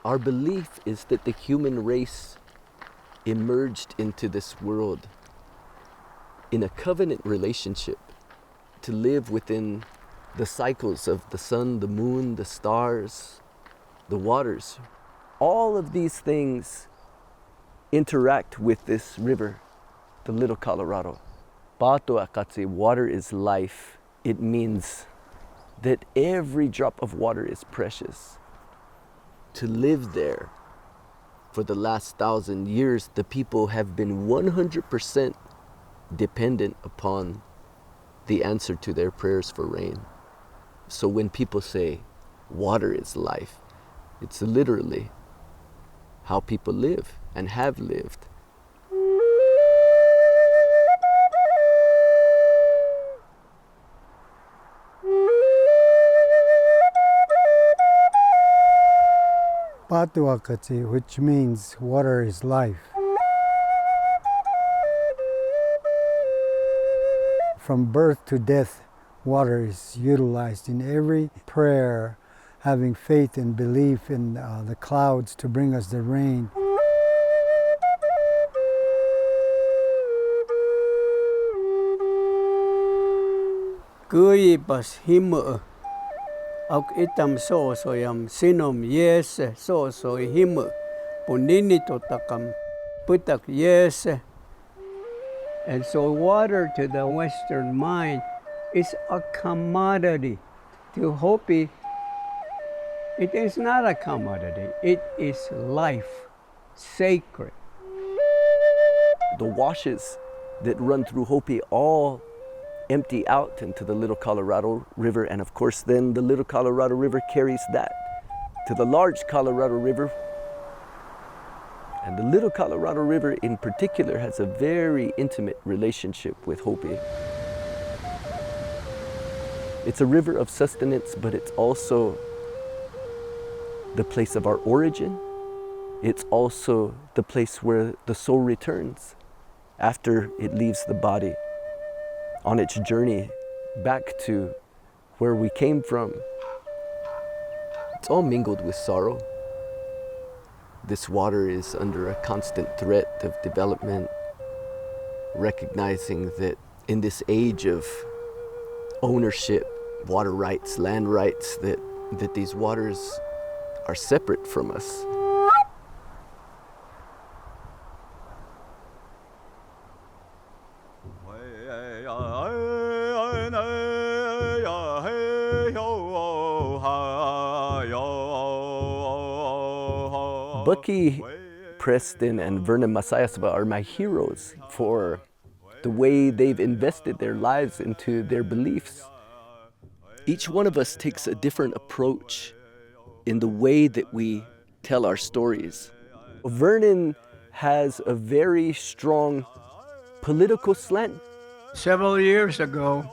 Our belief is that the human race emerged into this world in a covenant relationship to live within the cycles of the sun, the moon, the stars, the waters. All of these things interact with this river, the Little Colorado. Pato akatsi, water is life. It means that every drop of water is precious. To live there for the last 1,000 years, the people have been 100% dependent upon the answer to their prayers for rain. So when people say water is life, it's literally how people live and have lived. Patuakati, which means water is life. From birth to death, water is utilized in every prayer, having faith and belief in the clouds to bring us the rain. Kui pas himu ak itam so yam sinom yes so himu punini totakam putak yes. And so water to the Western mind is a commodity. To Hopi, it is not a commodity. It is life, sacred. The washes that run through Hopi all empty out into the Little Colorado River, and of course then the Little Colorado River carries that to the large Colorado River. And the Little Colorado River in particular has a very intimate relationship with Hopi. It's a river of sustenance, but it's also the place of our origin. It's also the place where the soul returns after it leaves the body on its journey back to where we came from. It's all mingled with sorrow. This water is under a constant threat of development, recognizing that in this age of ownership, water rights, land rights, that these waters are separate from us. Bucky Preston and Vernon Masayasva are my heroes for the way they've invested their lives into their beliefs. Each one of us takes a different approach in the way that we tell our stories. Vernon has a very strong political slant. Several years ago,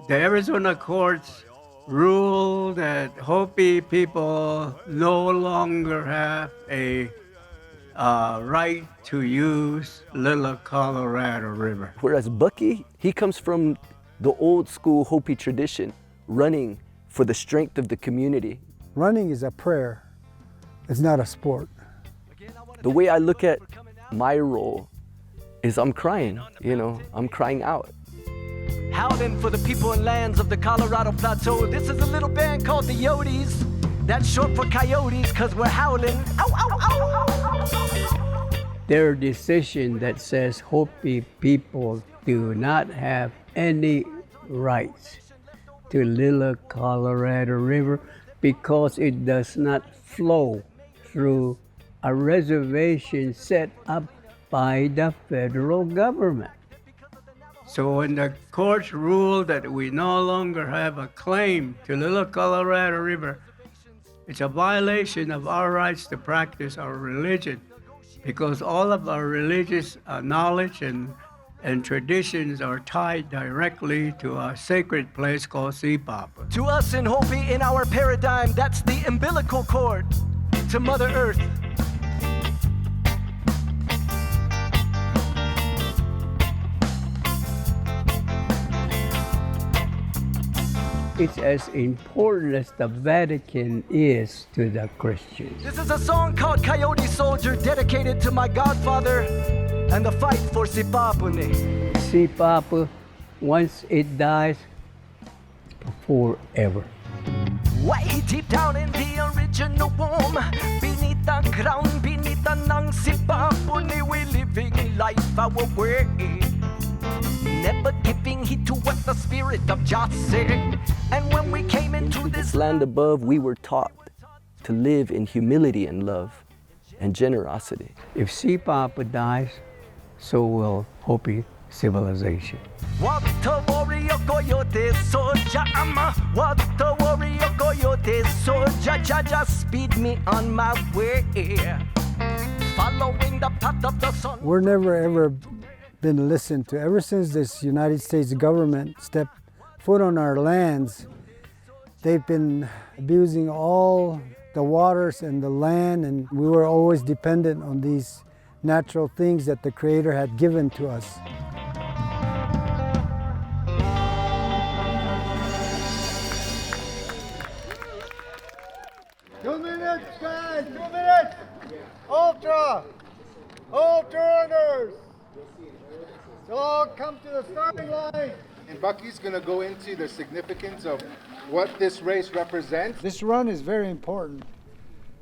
the Arizona courts ruled that Hopi people no longer have a right to use Little Colorado River. Whereas Bucky, he comes from the old school Hopi tradition, running for the strength of the community. Running is a prayer. It's not a sport. The way I look at my role is I'm crying, I'm crying out. Howling for the people and lands of the Colorado Plateau. This is a little band called the Yotes. That's short for coyotes, cause we're howling. Ow, ow, ow! Their decision that says Hopi people do not have any rights to Little Colorado River because it does not flow through a reservation set up by the federal government. So when the courts ruled that we no longer have a claim to Little Colorado River, it's a violation of our rights to practice our religion, because all of our religious knowledge and traditions are tied directly to a sacred place called Sipapa. To us in Hopi, in our paradigm, that's the umbilical cord to Mother Earth. It's as important as the Vatican is to the Christians. This is a song called Coyote Soldier, dedicated to my godfather and the fight for Sipapuni. See, Papa, once it dies, forever. Way deep down in the original womb, beneath the ground, beneath the nang Sipapuni, we living life our way. Never giving heed to what the spirit of Jah said. And when we came into This land above, we were taught to live in humility and love and generosity. If See, Papa dies, so will Hopi civilization. What a warrior coyote soldier, what a warrior coyote soldier, Jah speed me on my way, following the path of the sun. We're never ever been listened to. Ever since this United States government stepped foot on our lands, they've been abusing all the waters and the land, and we were always dependent on these natural things that the Creator had given to us. Two minutes, guys, 2 minutes. Ultra runners. So come to the starting line. And Bucky's going to go into the significance of what this race represents. This run is very important,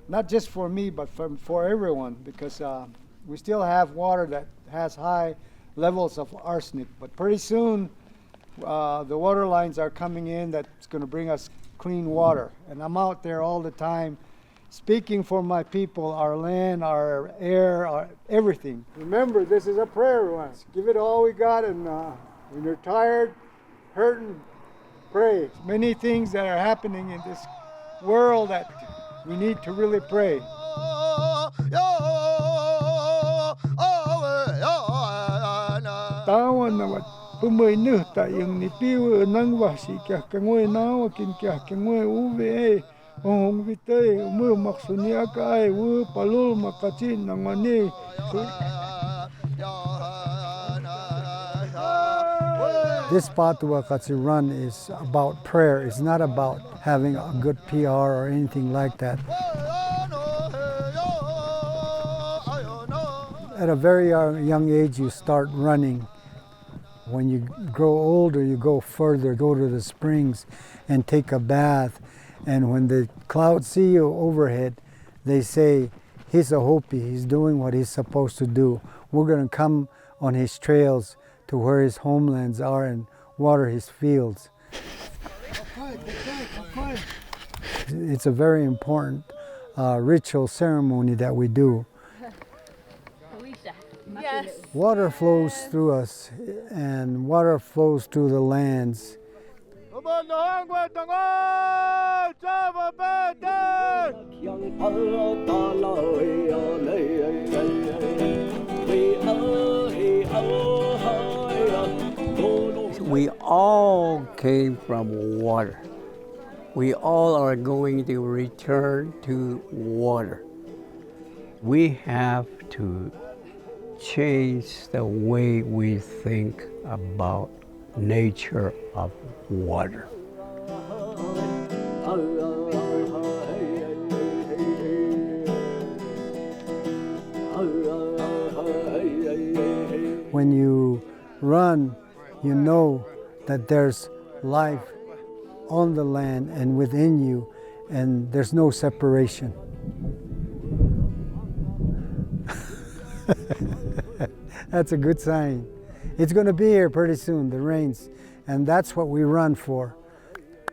not just for me, but for everyone, because we still have water that has high levels of arsenic. But pretty soon, the water lines are coming in that's going to bring us clean water. And I'm out there all the time speaking for my people, our land, our air, our everything. Remember, this is a prayer run. Give it all we got, and when you're tired, hurting, pray. Many things that are happening in this world that we need to really pray. Tawan naman pumay nu tayong ni piwa nang wasi kya kangoy nawa kin kya kangoy uve ong vitay mu maksunia kai wu palul makacin nang mani. This Patuakatsi run is about prayer. It's not about having a good PR or anything like that. At a very young age, you start running. When you grow older, you go further, go to the springs and take a bath. And when the clouds see you overhead, they say, he's a Hopi, he's doing what he's supposed to do. We're going to come on his trails to where his homelands are and water his fields. It's a very important ritual ceremony that we do. Yes. Water flows through us, and water flows through the lands. We all came from water. We all are going to return to water. We have to change the way we think about nature of water. When you run, you know that there's life on the land and within you, and there's no separation. That's a good sign. It's going to be here pretty soon, the rains, and that's what we run for.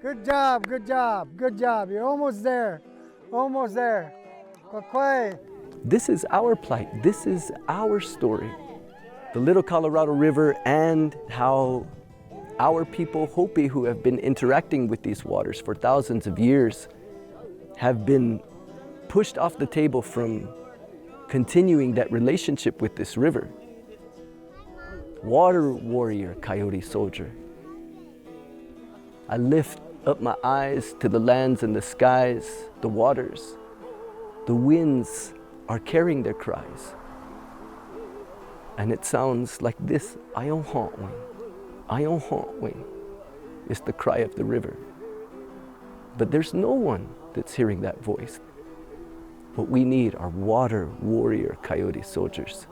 Good job, good job, good job. You're almost there, almost there. Kwakwai. This is our plight. This is our story. The Little Colorado River, and how our people, Hopi, who have been interacting with these waters for thousands of years, have been pushed off the table from continuing that relationship with this river. Water warrior, coyote soldier. I lift up my eyes to the lands and the skies, the waters. The winds are carrying their cries. And it sounds like this, Ayong Hawing. Ayong Hawing is the cry of the river. But there's no one that's hearing that voice. What we need are water warrior coyote soldiers.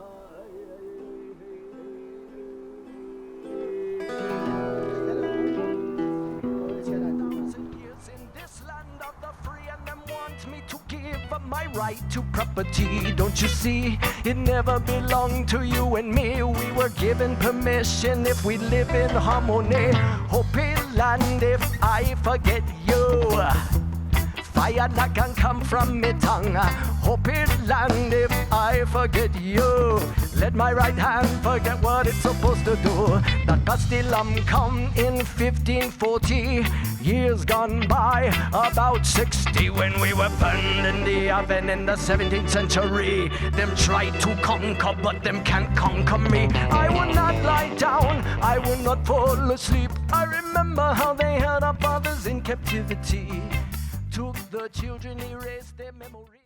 My right to property, don't you see? It never belonged to you and me. We were given permission if we live in harmony. Hopi land, if I forget you, fire not can come from me tongue. Hopi land, if I forget you, let my right hand forget what it's supposed to do. That Castellum come in 1540. Years gone by, about 60, when we were burned in the oven in the 17th century. Them tried to conquer, but them can't conquer me. I will not lie down, I will not fall asleep. I remember how they held our fathers in captivity, took the children, erased their memory.